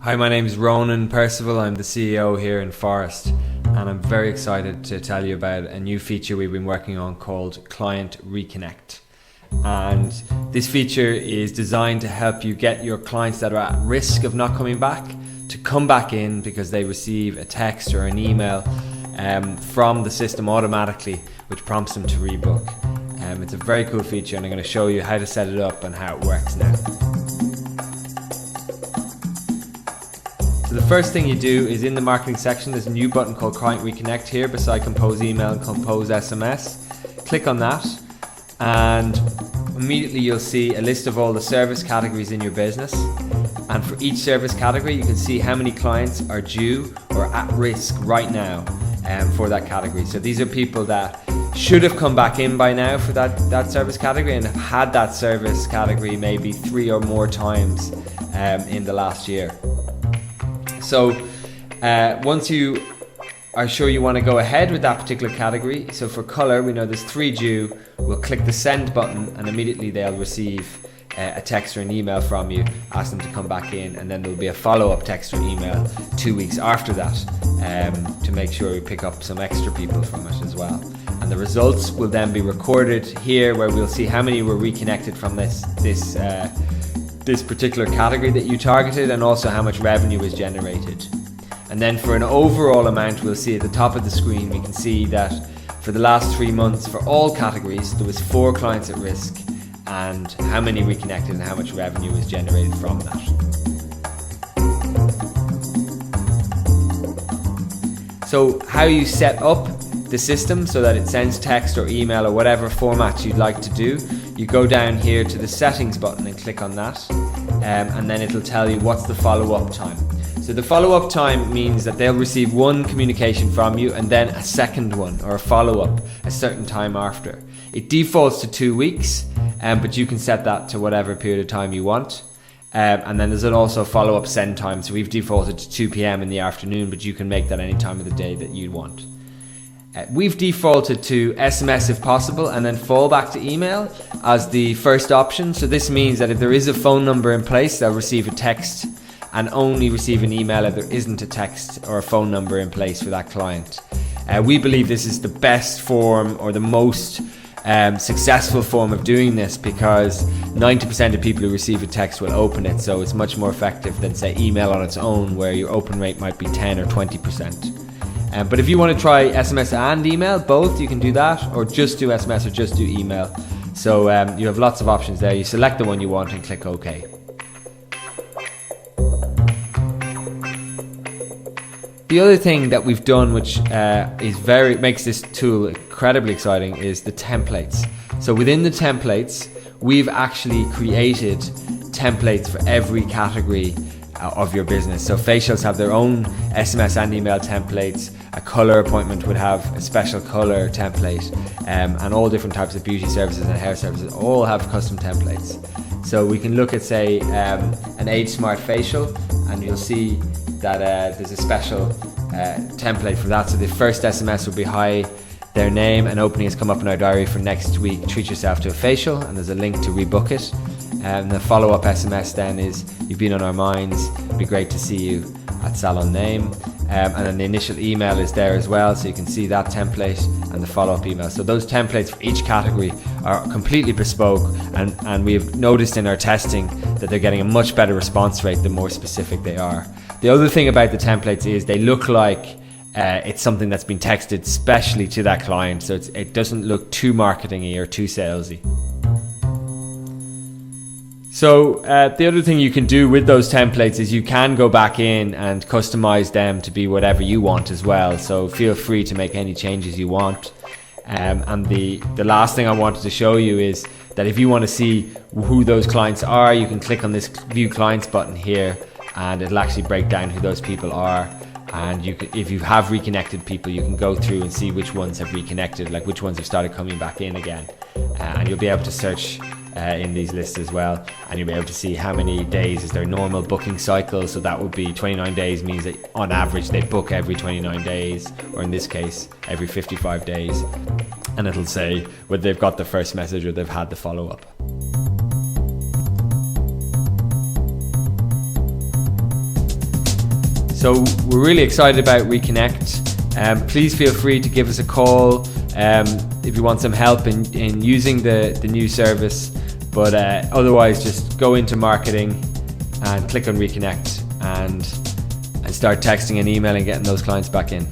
Hi, my name is Ronan Percival. I'm the CEO here in Phorest, and I'm very excited to tell you about a new feature we've been working on called Client ReConnect. And this feature is designed to help you get your clients that are at risk of not coming back to come back in because they receive a text or an email from the system automatically, which prompts them to rebook. It's a very cool feature, and I'm going to show you how to set it up and how it works now. So the first thing you do is in the marketing section, there's a new button called Client ReConnect here beside Compose Email and Compose SMS. Click on that, and immediately you'll see a list of all the service categories in your business. And for each service category, you can see how many clients are due or at risk right now for that category. So these are people that should have come back in by now for that service category and have had that service category maybe 3 or more times in the last year. So once you are sure you want to go ahead with that particular category, so for colour, we know there's 3 due, we'll click the send button and immediately they'll receive a text or an email from you, ask them to come back in, and then there'll be a follow-up text or email 2 weeks after that to make sure we pick up some extra people from it as well. And the results will then be recorded here, where we'll see how many were reconnected from this particular category that you targeted, and also how much revenue was generated. And then for an overall amount, we'll see at the top of the screen, we can see that for the last 3 months for all categories there was 4 clients at risk, and how many reconnected and how much revenue was generated from that. So how you set up the system so that it sends text or email or whatever format you'd like to do, you go down here to the settings button and click on that, and then it'll tell you what's the follow-up time. So the follow-up time means that they'll receive one communication from you and then a second one, or a follow-up, a certain time after. It defaults to 2 weeks, but you can set that to whatever period of time you want. And then there's also follow-up send time. So we've defaulted to 2 p.m. in the afternoon, but you can make that any time of the day that you want. We've defaulted to SMS if possible, and then fall back to email as the first option. So this means that if there is a phone number in place, they'll receive a text and only receive an email if there isn't a text or a phone number in place for that client. We believe this is the best form, or the most successful form of doing this, because 90% of people who receive a text will open it, so it's much more effective than, say, email on its own, where your open rate might be 10 or 20%. But if you want to try SMS and email, both, you can do that, or just do SMS or just do email. So you have lots of options there. You select the one you want and click OK. The other thing that we've done, which makes this tool incredibly exciting, is the templates. So within the templates, we've actually created templates for every category of your business. So facials have their own SMS and email templates. A colour appointment would have a special colour template, and all different types of beauty services and hair services all have custom templates. So we can look at, say, an Age Smart facial, and you'll see that there's a special template for that. So the first SMS will be, hi, their name, an opening has come up in our diary for next week, treat yourself to a facial, and there's a link to rebook it. And the follow-up SMS then is, you've been on our minds, it'd be great to see you at salon name. And then the initial email is there as well, so you can see that template and the follow-up email. So those templates for each category are completely bespoke, and we've noticed in our testing that they're getting a much better response rate the more specific they are. The other thing about the templates is they look like it's something that's been texted specially to that client, so it doesn't look too marketing-y or too salesy. So the other thing you can do with those templates is you can go back in and customize them to be whatever you want as well. So feel free to make any changes you want. And the last thing I wanted to show you is that if you want to see who those clients are, you can click on this View Clients button here, and it'll actually break down who those people are. And if you have reconnected people, you can go through and see which ones have reconnected, like which ones have started coming back in again. And you'll be able to search in these lists as well, and you'll be able to see how many days is their normal booking cycle. So that would be 29 days means that on average they book every 29 days, or in this case every 55 days, and it'll say whether they've got the first message or they've had the follow-up. So we're really excited about ReConnect. Please feel free to give us a call if you want some help in using the new service. But otherwise, just go into marketing and click on ReConnect and start texting and emailing, getting those clients back in.